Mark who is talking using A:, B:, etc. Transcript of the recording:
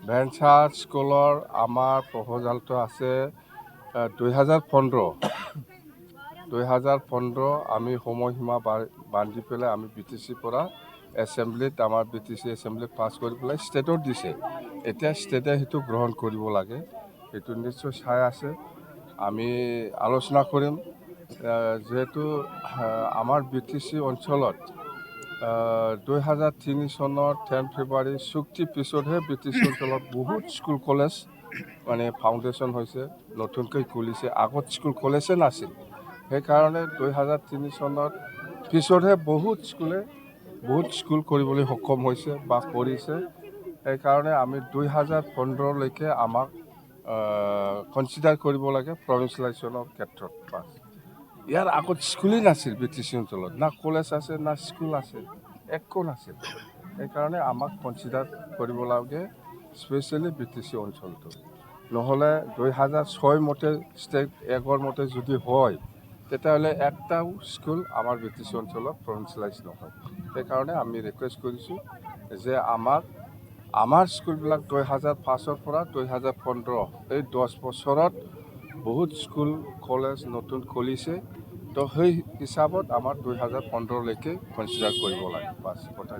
A: Venture স্কুলৰ আমাৰ প্ৰপ'জালটো আছে 2015 আমি সময়সীমা বান্ধি পেলাই আমি BTC পৰা এছেম্বলিত আমাৰ BTC এছেম্বলিত পাছ কৰি পেলাই ষ্টেটত দিছে। এতিয়া ষ্টেটে সেইটো গ্ৰহণ কৰিব লাগে, সেইটো নিশ্চয় চাই আছে। আমি আলোচনা কৰিম যেহেতু আমাৰ BTC অঞ্চলত 2003 চনৰ 10 ফেব্ৰুৱাৰী চুক্তি পিছতহে BTC অঞ্চলত বহুত স্কুল কলেজ মানে ফাউণ্ডেশ্যন হৈছে, নতুনকৈ খুলিছে। আগত স্কুল কলেজে নাছিল, সেইকাৰণে 2003 চনৰ পিছতহে বহুত স্কুল কৰিবলৈ সক্ষম হৈছে বা কৰিছে। সেইকাৰণে আমি 2015লৈকে আমাক কনচিডাৰ কৰিব লাগে প্ৰভিন্সিয়েলাইজেশ্যনৰ ক্ষেত্ৰত। বাছ ইয়াৰ আগত স্কুলেই নাছিল BTC অঞ্চলত, না কলেজ আছে না স্কুল আছে, একো নাছিল। সেইকাৰণে আমাক কনচিডাৰ কৰিব লাগে স্পেচিয়েলি BTC অঞ্চলটো। নহ'লে 2006 মতে ষ্টেট এগৰ মতে যদি হয়, তেতিয়াহ'লে একটাও স্কুল আমাৰ BTC অঞ্চলত প্ৰভিন্সিয়েলাইজ নহয়। সেইকাৰণে আমি ৰিকুৱেষ্ট কৰিছোঁ যে আমাৰ স্কুলবিলাক 2005 পৰা 2015 এই 10 বছৰত বহুত স্কুল কলেজ নতুন খুলিছে। তো সেই হিচাপত আমাৰ 2015লৈকে কনচিডাৰ কৰিব লাগে। বাছ কথা